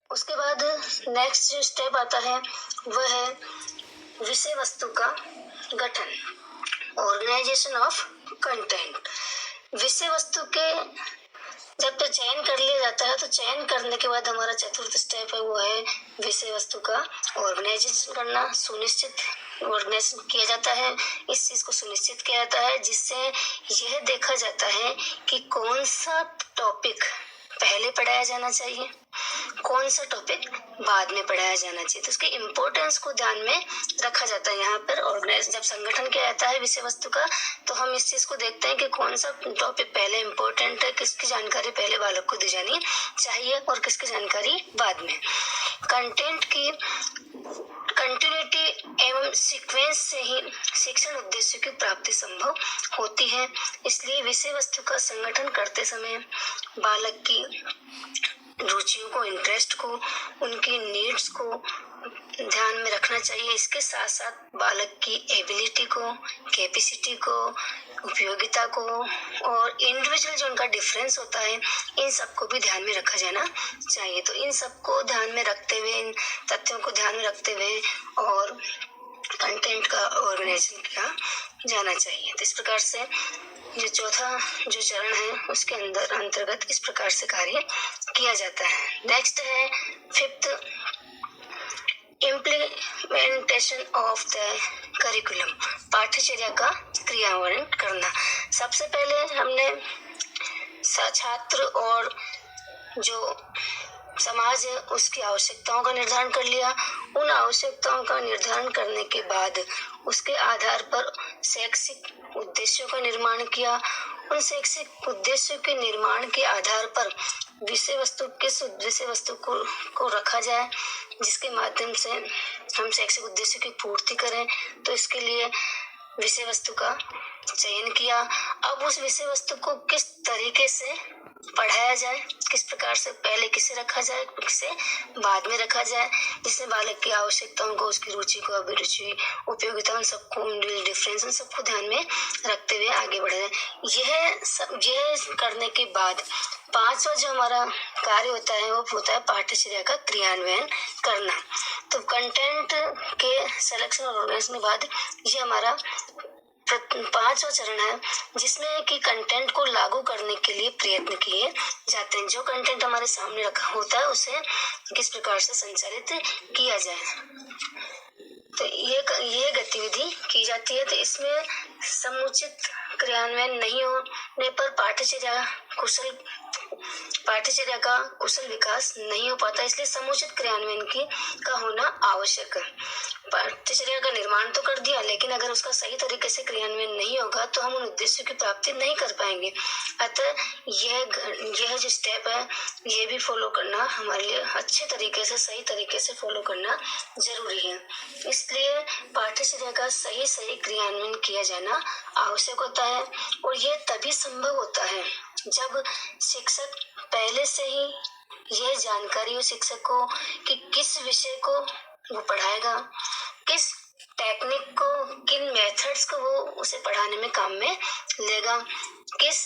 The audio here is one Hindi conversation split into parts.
उसके बाद नेक्स्ट जो स्टेप आता है वह है विषय वस्तु का गठन, ऑर्गेनाइजेशन ऑफ कंटेंट। विषय वस्तु के जब तो चयन कर लिया जाता है, तो चयन करने के बाद हमारा चतुर्थ स्टेप है वो है विषय वस्तु का ऑर्गेनाइजेशन करना। ऑर्गेनाइजेशन किया जाता है, इस चीज को सुनिश्चित किया जाता है जिससे यह देखा जाता है कि कौन सा टॉपिक पहले पढ़ाया जाना चाहिए, कौन सा टॉपिक बाद में पढ़ाया जाना चाहिए। तो उसके इम्पोर्टेंस को ध्यान में रखा जाता है। यहाँ पर ऑर्गेनाइज जब संगठन किया जाता है विषय वस्तु का, तो हम इस चीज को देखते हैं कि कौन सा टॉपिक पहले इम्पोर्टेंट है, किसकी जानकारी पहले बालक को दी जानी चाहिए और किसकी जानकारी बाद में। कंटेंट की कंटिन्यूटी एवं सीक्वेंस से ही शिक्षण उद्देश्य की प्राप्ति संभव होती है। इसलिए विषय वस्तु का संगठन करते समय बालक की रुचियों को, इंटरेस्ट को, उनकी नीड्स को ध्यान में रखना चाहिए। इसके साथ साथ बालक की एबिलिटी को, कैपेसिटी को, उपयोगिता को और इंडिविजुअल जो उनका डिफरेंस होता है, इन सबको भी ध्यान में रखा जाना चाहिए। तो इन सबको ध्यान में रखते हुए, इन तथ्यों को ध्यान में रखते हुए और कंटेंट का ऑर्गेनाइजेशन किया जाना चाहिए। तो इस प्रकार से जो चौथा जो चरण है उसके अंतर्गत इस प्रकार से कार्य किया जाता है। नेक्स्ट है fifth, implementation of the curriculum, पाठ्यचर्या का क्रियान्वयन करना। सबसे पहले हमने छात्र और जो समाज है उसकी आवश्यकताओं का निर्धारण कर लिया। उन आवश्यकताओं का निर्धारण करने के बाद उसके आधार पर शैक्षिक उद्देश्यों का निर्माण किया। उन शैक्षिक उद्देश्यों के निर्माण के आधार पर विषय वस्तु को रखा जाए जिसके माध्यम से हम शैक्षिक उद्देश्य की पूर्ति करें। तो इसके लिए विषय वस्तु का चयन किया। अब उस विषय वस्तु को किस तरीके से पढ़ाया जाए, किस प्रकार से पहले किसे रखा जाए, किसे बाद में रखा जाए, जिससे बालक की आवश्यकताओं को, उसकी रुचि को, अभिरुचि, उपयोगिता, उन सबको, डिफरेंस, उन सबको ध्यान में रखते हुए आगे बढ़ा जाए। यह करने के बाद पांचवा जो हमारा कार्य होता है वो होता है पाठ्यचर्या का क्रियान्वयन करना। तो कंटेंट के सिलेक्शन और ऑर्गेनाइजेशन के बाद ये हमारा पांचवा चरण है जिसमें कि कंटेंट को लागू करने के लिए प्रयत्न किए जाते हैं। जो कंटेंट हमारे सामने रखा होता है उसे किस प्रकार से संचालित किया जाए, तो ये गतिविधि की जाती है। तो इसमें समुचित क्रियान्वयन नहीं होने पर पाठ्यचर्या का कुशल विकास नहीं हो पाता। इसलिए समुचित क्रियान्वयन का होना आवश्यक है। पाठ्यचर्या का निर्माण तो कर दिया, लेकिन अगर उसका सही तरीके से क्रियान्वयन नहीं होगा तो हम उन उद्देश्यों की प्राप्ति नहीं कर पाएंगे। अतः यह जो स्टेप है ये भी फॉलो करना हमारे लिए अच्छे तरीके से, सही तरीके से फॉलो करना जरूरी है। इसलिए पाठ्यचर्या का सही क्रियान्वयन किया जाना आवश्यक होता है और यह तभी संभव होता है जब शिक्षक पहले से ही यह जानकारी हो शिक्षक को कि किस विषय को वो पढ़ाएगा, किस टेक्निक को, किन मेथड्स को वो उसे पढ़ाने में काम में लेगा, किस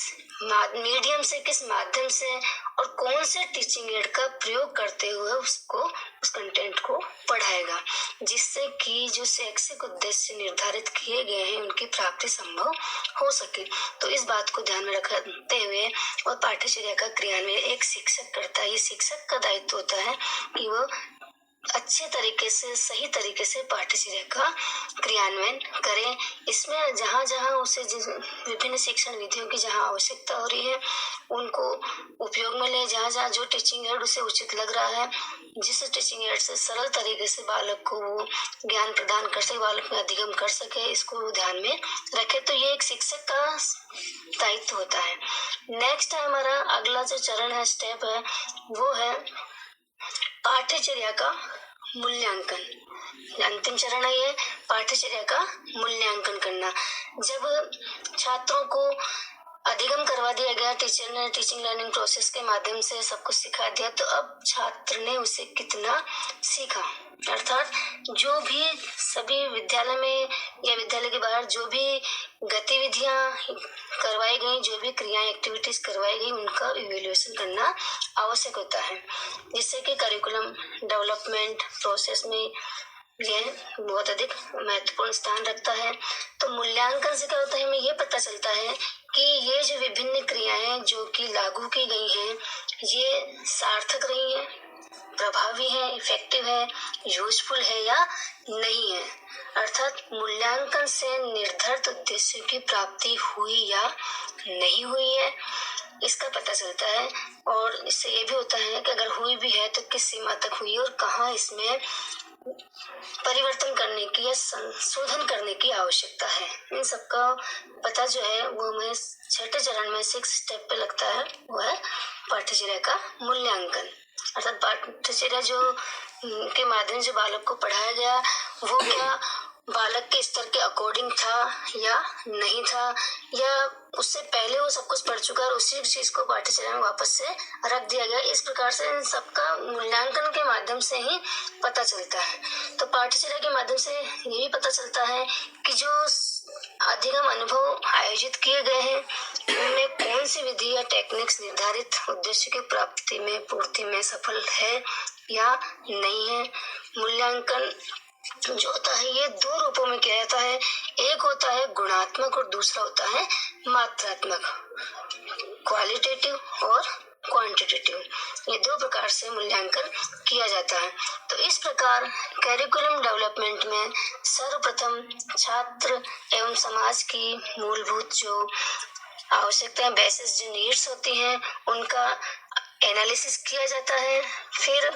मीडियम से, किस माध्यम से और कौन से टीचिंग एड का प्रयोग करते हुए उसको, उस कंटेंट को पढ़ाएगा, जिससे कि जो शैक्षिक उद्देश्य निर्धारित किए गए हैं उनकी प्राप्ति संभव हो सके। तो इस बात को ध्यान में रखते हुए और पाठ्यचर्या का क्रियान्वयन एक शिक्षक करता है। ये शिक्षक का दायित्व होता है कि वो अच्छे तरीके से, सही तरीके से पाठ्यचर्या का क्रियान्वयन करें। इसमें जहाँ जहाँ उसे विभिन्न शिक्षण विधियों की जहाँ आवश्यकता हो रही है उनको उपयोग में ले, जहाँ जहाँ जो टीचिंग एड उसे उचित लग रहा है, जिस टीचिंग एड से सरल तरीके से बालक को वो ज्ञान प्रदान कर सके, बालक में अधिगम कर सके, इसको वो ध्यान में रखे। तो ये एक शिक्षक का दायित्व होता है। नेक्स्ट है हमारा अगला जो चरण है, स्टेप है, वो है पाठ्यचर्या का मूल्यांकन। अंतिम चरण है ये पाठ्यचर्या का मूल्यांकन करना। जब छात्रों को अधिगम करवा दिया गया, टीचर ने टीचिंग लर्निंग प्रोसेस के माध्यम से सब कुछ सिखा दिया, तो अब छात्र ने उसे कितना सीखा। अर्थात जो भी सभी विद्यालय में या विद्यालय के बाहर जो भी गतिविधियां करवाई गई, जो भी क्रियाएं एक्टिविटीज करवाई गई, उनका इवेल्युएशन करना आवश्यक होता है, जिससे कि करिकुलम डेवलपमेंट प्रोसेस में यह बहुत अधिक महत्वपूर्ण स्थान रखता है। तो मूल्यांकन से क्या होता है, हमें ये पता चलता है कि ये जो विभिन्न क्रियाएं जो कि लागू की गई हैं, ये सार्थक रही हैं, प्रभावी है, इफेक्टिव है, यूजफुल है या नहीं है। अर्थात मूल्यांकन से निर्धारित उद्देश्य की प्राप्ति हुई या नहीं हुई है, इसका पता चलता है। और इससे ये भी होता है कि अगर हुई भी है तो किस सीमा तक हुई और कहाँ इसमें परिवर्तन करने की या संशोधन करने की आवश्यकता है। इन सबका पता जो है वो हमें छठे चरण में 6 स्टेप पे लगता है, वो है पाठ्यचर्या का मूल्यांकन। अर्थात पाठ्यचर्या जो के माध्यम से बालक को पढ़ाया गया वो क्या बालक के स्तर के अकॉर्डिंग था या नहीं था, या उससे पहले वो सब कुछ पढ़ चुका और उसी चीज को पाठ्यचर्या में वापस से रख दिया गया। इस प्रकार से इन सबका मूल्यांकन के माध्यम से ही पता चलता है। तो पाठ्यचर्या के माध्यम से ये भी पता चलता है कि जो अधिगम अनुभव आयोजित किए गए हैं उनमें कौन सी विधि या टेक्निक्स निर्धारित उद्देश्य की प्राप्ति में पूर्ति में सफल है या नहीं है। मूल्यांकन जो होता है ये 2 रूपों में किया जाता है, एक होता है गुणात्मक और दूसरा होता है मात्रात्मक, क्वालिटेटिव और क्वांटिटेटिव। ये 2 प्रकार से मूल्यांकन किया जाता है। तो इस प्रकार करिकुलम डेवलपमेंट में सर्वप्रथम छात्र एवं समाज की मूलभूत जो आवश्यकताएं, बेसिस जो नीड्स होती हैं, उनका एनालिसिस किया जाता है। फिर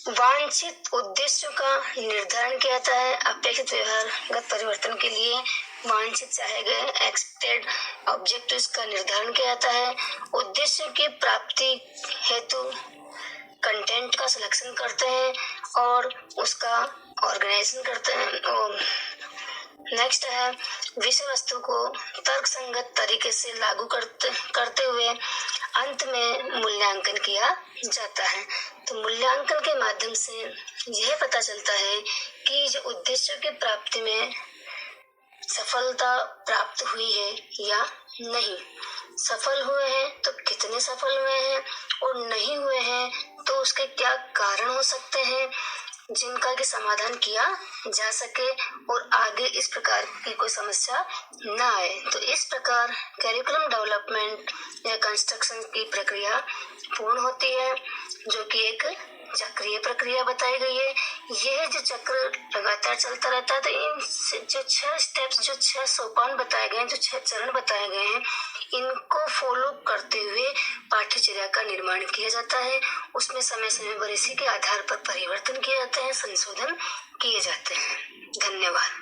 वांछित उद्देश्यों का निर्धारण किया जाता है। अपेक्षित व्यवहारगत परिवर्तन के लिए वांछित चाहे गए एक्सपेक्टेड ऑब्जेक्टिव्स का निर्धारण किया जाता है। उद्देश्य की प्राप्ति हेतु कंटेंट का सिलेक्शन करते हैं और उसका ऑर्गेनाइजेशन करते हैं। नेक्स्ट है विषय वस्तु को तर्कसंगत तरीके से लागू करते हुए अंत में मूल्यांकन किया जाता है। तो मूल्यांकन के माध्यम से यह पता चलता है कि जो उद्देश्य की प्राप्ति में सफलता प्राप्त हुई है या नहीं। सफल हुए हैं तो कितने सफल हुए हैं, और नहीं हुए हैं तो उसके क्या कारण हो सकते हैं जिनका कि समाधान किया जा सके और आगे इस प्रकार की कोई समस्या न आए। तो इस प्रकार करिकुलम डेवलपमेंट या कंस्ट्रक्शन की प्रक्रिया पूर्ण होती है, जो कि एक चक्रीय प्रक्रिया बताई गई है। यह जो चक्र लगातार चलता रहता है, तो इन जो 6 स्टेप्स, जो 6 सोपान बताए गए हैं, जो 6 चरण बताए गए हैं, इनको फॉलो करते हुए पाठ्यचर्या का निर्माण किया जाता है। उसमें समय समय पर इसी के आधार पर परिवर्तन किए जाते हैं, संशोधन किए जाते हैं। धन्यवाद।